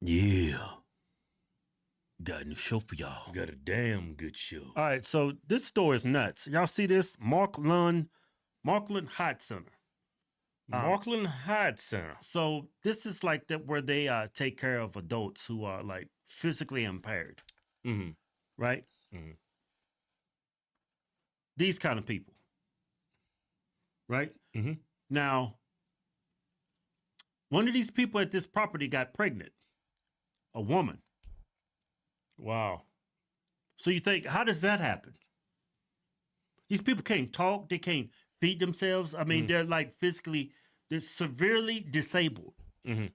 Yeah. Got a new show for y'all. Got a damn good show. All right, so this store is nuts. Y'all see this? Markland Hot Center. Markland Hot Center. So this is like that where they take care of adults who are like physically impaired. Mm-hmm. Right? Mm-hmm. These kind of people. Right? Mm-hmm. Now, one of these people at this property got pregnant. A woman. Wow. So you think, how does that happen? These people can't talk. They can't feed themselves. I mean, they're like they're severely disabled. Mm-hmm.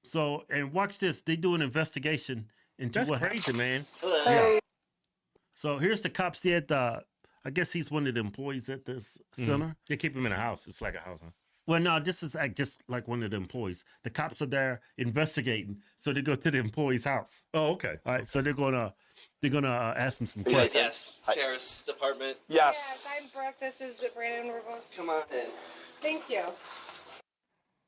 So, and watch this. They do an investigation into That's what crazy, man. Yeah. So here's the cops. They had I guess he's one of the employees at this center. They keep him in a house. It's like a house, huh? Well, no, this is just like one of the employees. The cops are there investigating, so they go to the employee's house. Oh, okay. All right, so they're gonna ask him some Yes, questions. yes. Sheriff's Department. Yes, I'm Brooke. This is Brandon. We're both. Come on in. Thank you.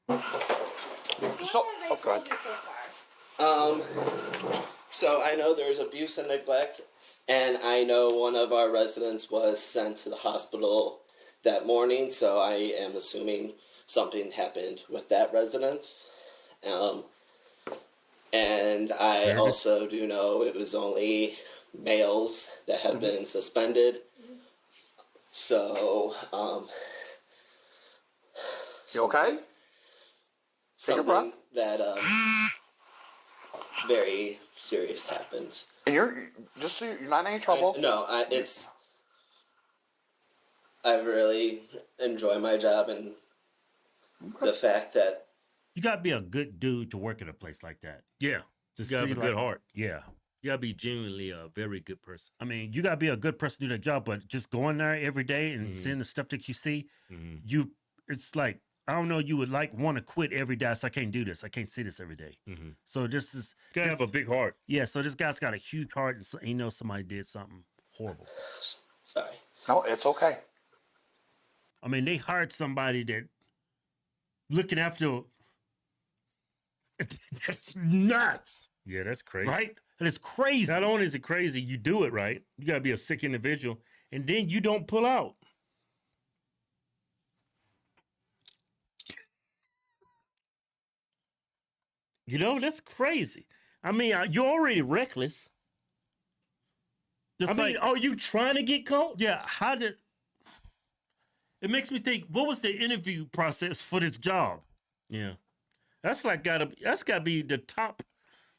So, What have I told you so far? So I know there's abuse and neglect, and I know one of our residents was sent to the hospital that morning, so I am assuming something happened with that resident. And I also do know it was only males that have been suspended. So, You okay? Take a breath. that very serious happens. And you're just so you're not in any trouble. No, I really enjoy my job, and the fact that You gotta be a good dude to work at a place like that. Yeah. To You gotta have a see, good like- heart. Yeah. You gotta be genuinely a very good person. I mean, you gotta be a good person to do that job, but just going there every day and seeing the stuff that you see, it's like, I don't know, you would like want to quit every day. So I can't do this. I can't see this every day. So this is You gotta have a big heart. yeah. So this guy's got a huge heart, and he knows somebody did something horrible. sorry. No, it's okay. I mean, they hired somebody that looking after. That's nuts, Yeah, that's crazy. right? And it's crazy. Not only is it crazy, you do it right. You gotta be a sick individual, and then you don't pull out. You know, that's crazy. I mean, you're already reckless. Just I mean, like, are you trying to get caught? yeah, how did? It makes me think. What was the interview process for this job? Yeah, that's gotta be the top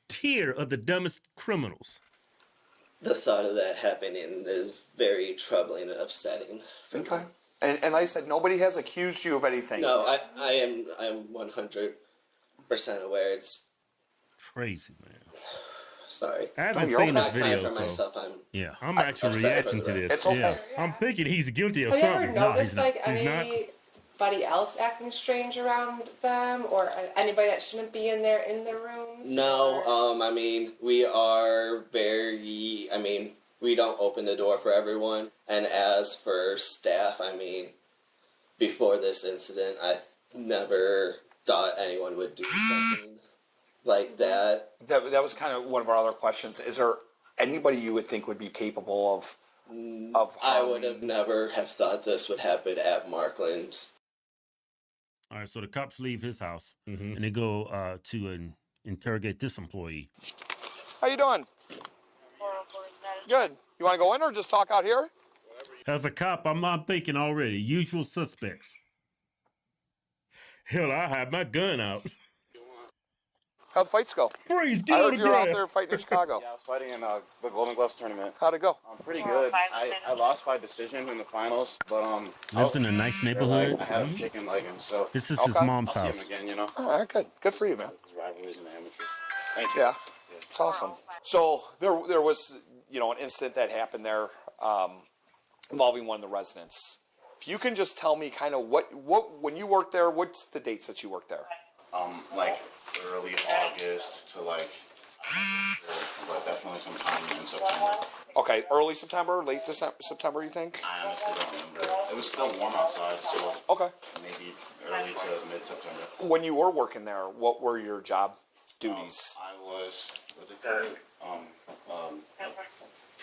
tier of the dumbest criminals. The thought of that happening is very troubling and upsetting. Okay. And like I said, nobody has accused you of anything. No, I'm 100% aware. It's Crazy, man. sorry. I haven't you're seen this Not crying video, for so myself. Yeah. I'm actually upset reacting for to the this. It's okay. Yeah. I'm thinking he's guilty of Have you ever something. noticed not. like He's not? anybody else acting strange around them, or anybody that shouldn't be in their rooms? No, or- I mean, we are very, I mean, we don't open the door for everyone. And as for staff, I mean, before this incident, I never thought anyone would do something like that. That was kind of one of our other questions. Is there anybody you would think would be capable of I would have never have thought this would happen at Markland's. All right. So the cops leave his house and they go to interrogate this employee. How you doing? Good. You want to go in or just talk out here? As a cop, I'm thinking already. Usual suspects. Hell, I have my gun out. How'd the fights go? Freeze, I get on heard the you were out ground. there fighting in Chicago. Yeah, I was fighting in the Golden Gloves tournament. How'd it go? Pretty good. I lost by decision in the finals, but Lives in a nice neighborhood. I have a chicken legging, so This is his Okay. mom's I'll see house. him again. You know, All right, good. Good for you, man. rivalries in the amateur. Thank you. Yeah, it's awesome. So there was, an incident that happened there involving one of the residents. If you can just tell me kind of what when you worked there, what's the dates that you worked there? Like early August to but definitely sometime in September. Okay, early September, late September, you think? I honestly don't remember. It was still warm outside, so Okay. maybe early to mid-September. When you were working there, what were your job duties? I was what they call it,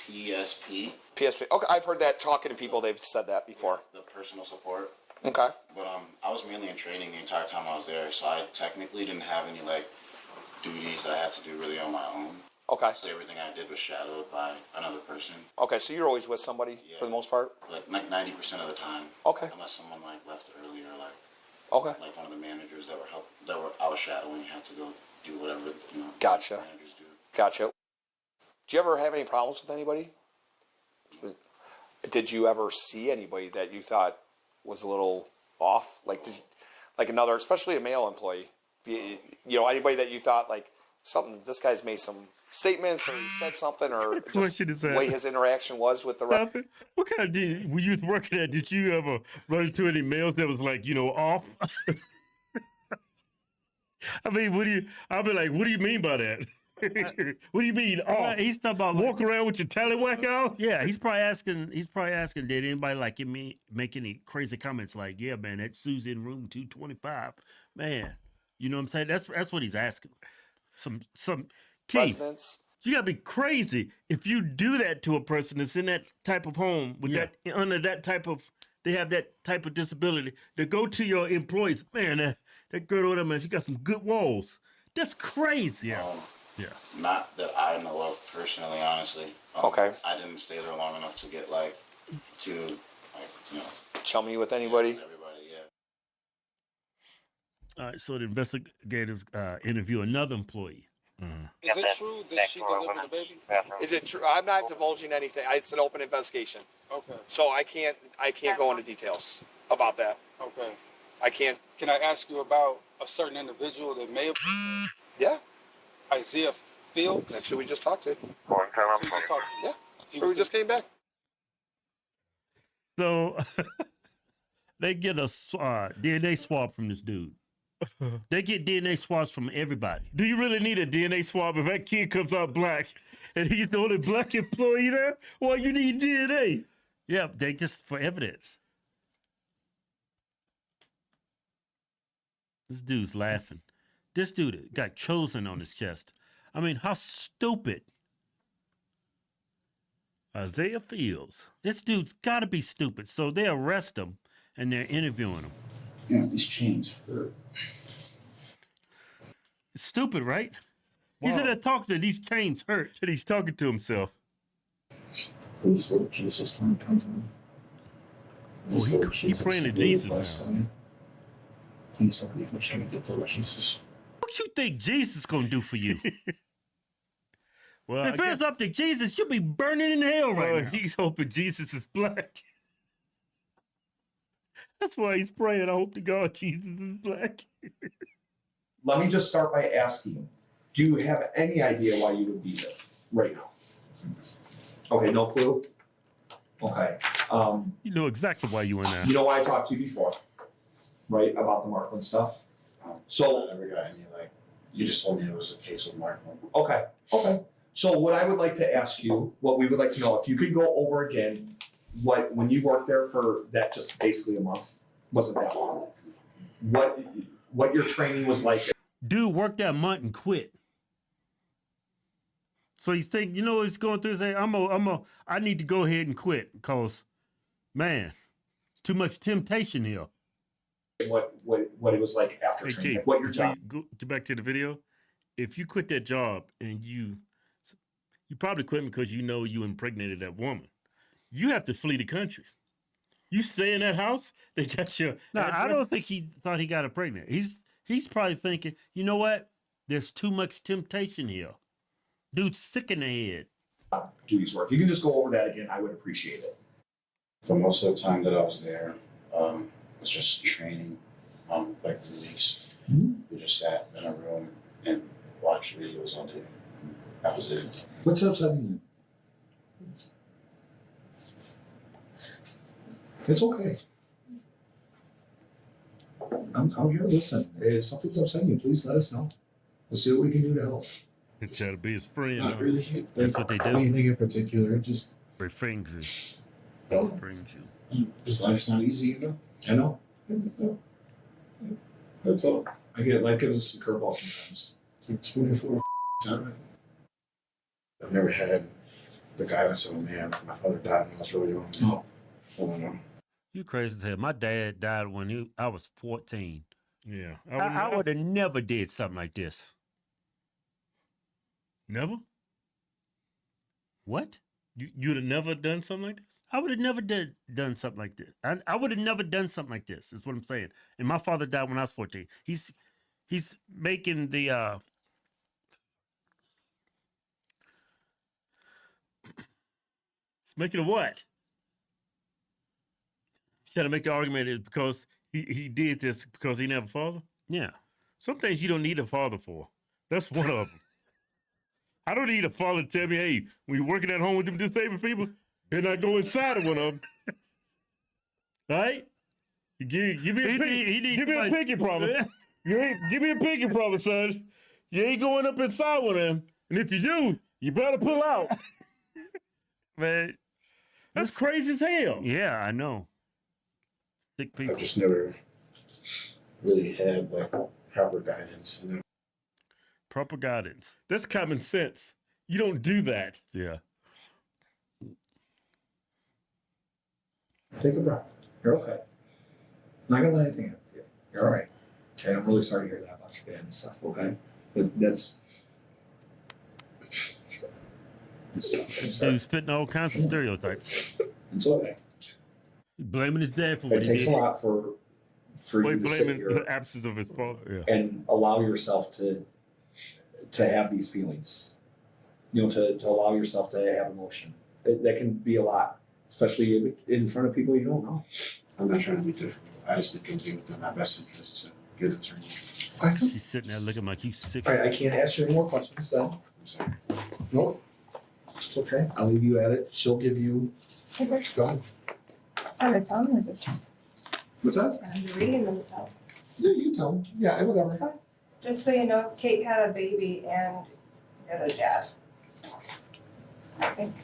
PSP, PSP. Okay, I've heard that talking to people. They've said that before. the personal support. Okay. But I was mainly in training the entire time I was there, so I technically didn't have any like duties that I had to do really on my own. Okay. So everything I did was shadowed by another person, Okay, so you're always with somebody for the most part? like 90% of the time. Okay. Unless someone like left early or Okay. like one of the managers that were I was shadowing had to go do whatever Gotcha. managers do. Gotcha. Did you ever have any problems with anybody? Did you ever see anybody that you thought was a little off? Like another, especially a male employee, anybody that you thought like this guy's made some statements or he said something or What just question is the that? way his interaction was with the rest. Stop it. What kind of when you was working at? Did you ever run into any males that was like off? I mean, I'll be like, what do you mean by that? What do you mean off? He's talking about Walk around with your tallywhack out? Yeah, he's probably asking. Did anybody like make any crazy comments like, "Yeah, man, that Susie in room 225, man." You know what I'm saying? That's what he's asking. Some Keith, Residents. you gotta be crazy if you do that to a person that's in that type of home with that under that type of they have that type of disability. To go to your employees, man, that girl over there, man, she got some good walls. That's crazy. Yeah. Not that I know of personally, honestly. Okay. I didn't stay there long enough to get Chummy with anybody? everybody. Yeah. All right, so the investigators interview another employee. Is it true that she delivered the baby? Is it true? I'm not divulging anything. It's an open investigation, Okay, so I can't go into details about that. okay. I can't. Can I ask you about a certain individual that may have Yeah, Isaiah Fields? that's who we just talked to. Who we just talked to? Yeah, He who was we just came back. So they get a DNA swab from this dude. They get DNA swabs from everybody. Do you really need a DNA swab if that kid comes out black and he's the only black employee there? Well, you need DNA. Yeah, they just for evidence. This dude's laughing. This dude got chosen on his chest. I mean, how stupid. Isaiah Fields. This dude's got to be stupid. So they arrest him and they're interviewing him. Yeah, these chains hurt. It's stupid, right? He's in there talking to these chains hurt. And he's talking to himself. Please, Lord Jesus, don't come to me. Please, he Lord Jesus, praying to really Jesus bless now. them. Please don't leave me trying to get the Lord Jesus. What you think Jesus gonna do for you? Well, I If it's up to Jesus, you'll be burning in hell right now. he's hoping Jesus is black. That's why he's praying. I hope to God Jesus is black. Let me just start by asking, do you have any idea why you would be there right now? Okay, no clue? Okay. You know exactly why you in there. You know why I talked to you before, right, about the Markland stuff? So, I never got any, you just told me it was a case with Mark. okay. So what I would like to ask you, what we would like to know, if you could go over again, when you worked there for that just basically a month, wasn't that long, what your training was like. Dude worked that month and quit. So he's thinking, you know what he's going through? Say, I need to go ahead and quit because, man, it's too much temptation here. What it was like after Hey, training, Keith, like what your before job. you get back to the video. If you quit that job and you probably quit because you know you impregnated that woman, you have to flee the country. You stay in that house, they got your. No, I address. don't think he thought he got her pregnant. He's probably thinking, you know what? There's too much temptation here. Dude's sick in the head. Duties were. If you can just go over that again, I would appreciate it. For most of the time that I was there, it was just training, like 3 weeks. We just sat in a room and watched videos all day. That was it. What's upsetting you? It's okay. I'm here to listen. If something's upsetting you, please let us know. We'll see what we can do to help. They try to be his friend. Not huh? really. That's what they do. Anything in particular, just Befriends you. Oh. Befriends you. this life's not easy, you know. I know. That's all. I get life gives us some curveballs sometimes. 24/7. I've never had the guidance of a man. My father died when I was really young. Oh. I don't know. You crazy as hell. My dad died when I was 14. Yeah. I would have never did something like this. Never? What? You'd have never done something like this? I would have never done something like this. I would have never done something like this, is what I'm saying. And my father died when I was 14. He's making the It's making a what? Trying to make the argument is because he did this because he didn't have a father? yeah. Some things you don't need a father for. That's one of them. I don't need a father to tell me, hey, when you're working at home with them disabled people, better not go inside of one of them. Right? Give me a pinky promise. Give me a pinky promise, son. You ain't going up inside one of them. And if you do, you better pull out. Man, That's crazy as hell. yeah, I know. Sick people. I've just never really had like proper guidance. You know? Proper guidance. That's common sense. You don't do that. Yeah. Take a breath. You're okay. Not gonna let anything happen to you. You're all right. And I'm really sorry to hear that about your dad and stuff, okay? But that's... It's He was fitting all kinds of stereotypes. okay. Blaming his dad for what It he takes did. a lot for you to sit Blaming here the absence of his father. Yeah. and allow yourself to have these feelings. You know, to allow yourself to have emotion. That can be a lot, especially in front of people you don't know. I'm not trying to be difficult. I just think it'll be within my best interest to give it to her. He's sitting there looking like you sick. All right, I can't ask you any more questions then. I'm sorry. No, it's okay. I'll leave you at it. She'll give you. Hey, there's Go ahead. I'm gonna tell them this. What's that? I'm reading them tell. Yeah, you tell me. Yeah, whatever. Just so you know, Kate had a baby and you're the dad. I think.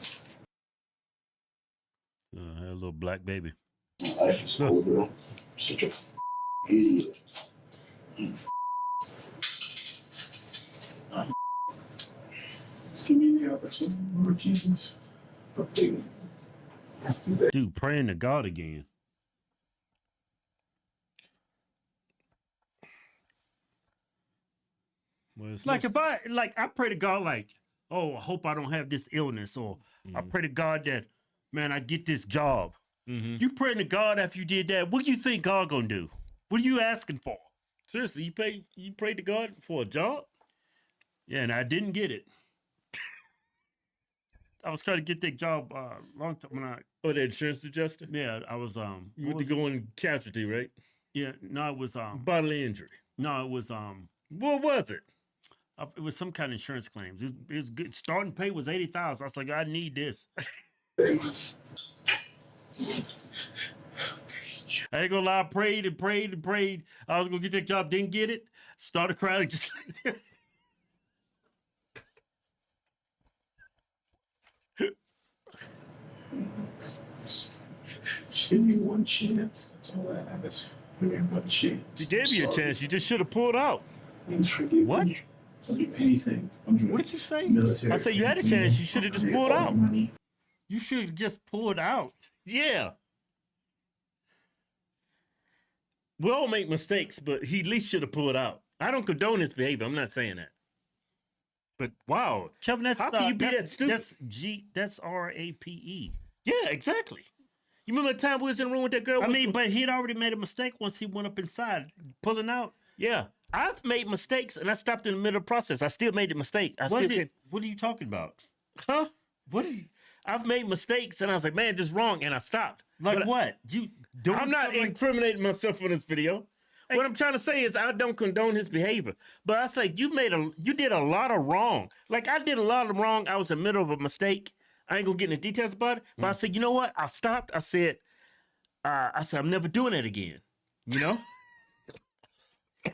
Had a little black baby. My life is so bro. Such a idiot. Just give me the opportunity, Lord Jesus. Dude, praying to God again. Well, it's Like if I pray to God like, oh, I hope I don't have this illness, or I pray to God that, man, I get this job. Mm-hmm. You praying to God after you did that, what do you think God gonna do? What are you asking for? Seriously, you prayed to God for a job? Yeah, and I didn't get it. I was trying to get that job long time when Oh, the insurance adjuster? I was You what went to was- go in casualty, right? yeah, no, it was Bodily injury. no, it was What was it? it was some kind of insurance claims. It was good. Starting pay was $80,000. I was like, I need this. I ain't gonna lie, I prayed and prayed and prayed. I was gonna get that job, didn't get it. Started crying just like that. Just give me one chance. That's all that matters. Give me one chance. She gave you a chance. You just should have pulled out. Please forgive What? me. I'll do anything. I'll do What did you say? military. I said you had a chance. You should have just I'll get pulled all the out. money. You should have just pulled out. Yeah. We all make mistakes, but he at least should have pulled out. I don't condone his behavior. I'm not saying that. But wow. Kevin, that's How can you be that's, that stupid? That's RAPE. Yeah, exactly. You remember the time we was in the room with that girl? I mean, but he'd already made a mistake once he went up inside, pulling out. yeah. I've made mistakes and I stopped in the middle of the process. I still made a mistake. What are you talking about? Huh? What is I've made mistakes and I was like, man, this is wrong. And I stopped. like But what? You doing I'm not something like- incriminating myself on this video. What I'm trying to say is I don't condone his behavior. But I was like, you did a lot of wrong. Like I did a lot of wrong. I was in the middle of a mistake. I ain't gonna get into details about it. But I said, you know what? I stopped. I said, I'm never doing that again. You know?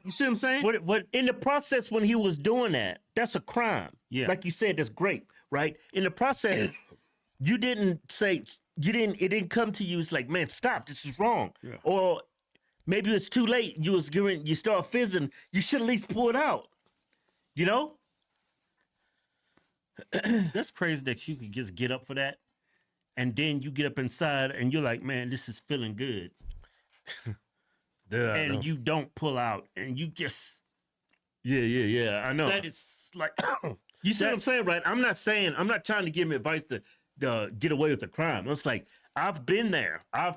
You see what I'm saying? What In the process when he was doing that, that's a crime. Yeah. Like you said, that's great, right? In the process, it didn't come to you. It's like, man, stop. This is wrong. Yeah. Or maybe it's too late. You start fizzing. You should at least pull it out. You know? That's crazy that you could just get up for that. And then you get up inside and you're like, man, this is feeling good. And you don't pull out and you just. Yeah. I know. That is like. You see what I'm saying, right? I'm not trying to give him advice to get away with the crime. It's like, I've been there. I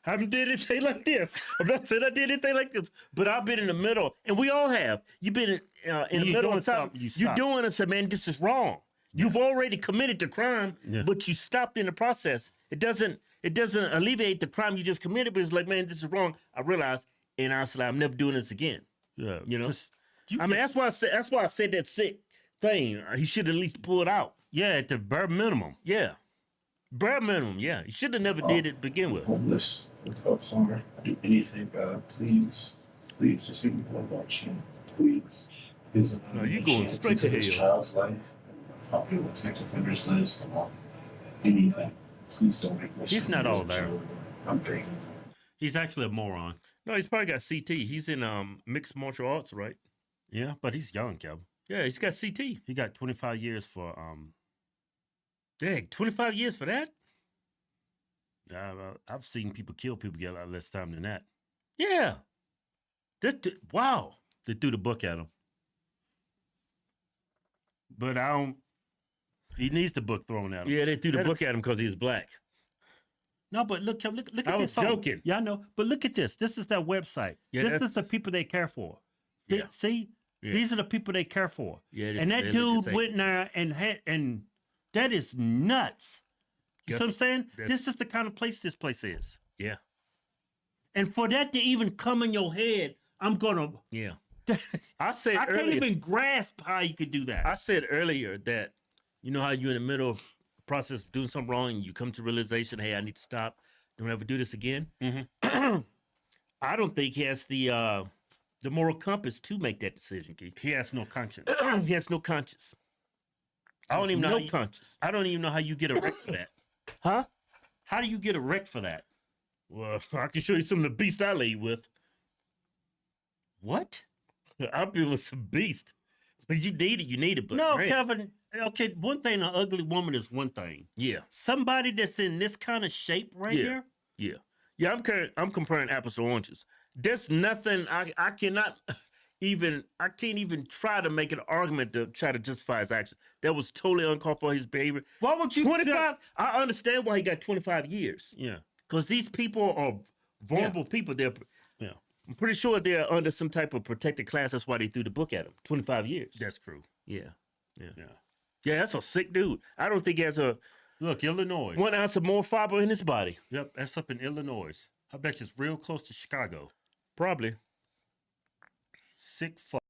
haven't did anything like this. I'm not saying I did anything like this, but I've been in the middle, and we all have. You've been in the middle of something. You're doing it, say, man, this is wrong. You've already committed the crime, but you stopped in the process. It doesn't alleviate the crime you just committed, but it's like, man, this is wrong. I realize, and I was like, I'm never doing this again. Yeah, You know? That's why I said that sick thing. He should at least pull it out. Yeah, at the bare minimum. Yeah. Bare minimum, yeah. He should have never did it to begin with. Homeless without hunger. Do anything, God. Please. Please, just give me one more chance. Please. Is No, you going straight to this hell. child's life. How people sex offenders lives. Come on. Anything. Please don't make this. He's not all there. I'm begging. He's actually a moron. No, he's probably got CT. He's in mixed martial arts, right? Yeah, but he's young, Kev. Yeah, he's got CT. He got 25 years for Dang, 25 years for that? I've seen people kill people get a lot less time than that. Yeah. Wow. They threw the book at him. But I don't. He needs the book thrown at him. Yeah, they threw the book at him because he was black. No, but look at I this. was joking. Yeah, I know. But look at this. This is their website. Yeah, this is the people they care for. See, Yeah. see? Yeah. These are the people they care for. Yeah, and that dude went in there and that is nuts. You see what I'm saying? This is the kind of place this place is. Yeah. And for that to even come in your head, I'm gonna. Yeah. I said can't earlier- even grasp how you could do that. I said earlier that, you know how you're in the middle of the process of doing something wrong and you come to realization, hey, I need to stop. Don't ever do this again. Mm-hmm. I don't think he has the moral compass to make that decision, Keith. He has no conscience. He has no conscience. I don't even know conscience. I don't even know how you get a wreck for that. Huh? How do you get a wreck for that? Well, I can show you some of the beast I laid with. What? I've been with some beast. But you need it, but No, man. Kevin. Okay, one thing, an ugly woman is one thing. Yeah. Somebody that's in this kind of shape right here. Yeah. I'm comparing apples to oranges. There's nothing I can't even try to make an argument to try to justify his action. That was totally uncalled for, his behavior. Why would you 25? I understand why he got 25 years. Yeah. Because these people are vulnerable people. Yeah. I'm pretty sure they're under some type of protected class. That's why they threw the book at him. 25 years. That's true. Yeah. Yeah. That's a sick dude. I don't think he has Look, Illinois. 1 ounce of more fiber in his body. Yep, that's up in Illinois. I bet you it's real close to Chicago. Probably. Sick fuck.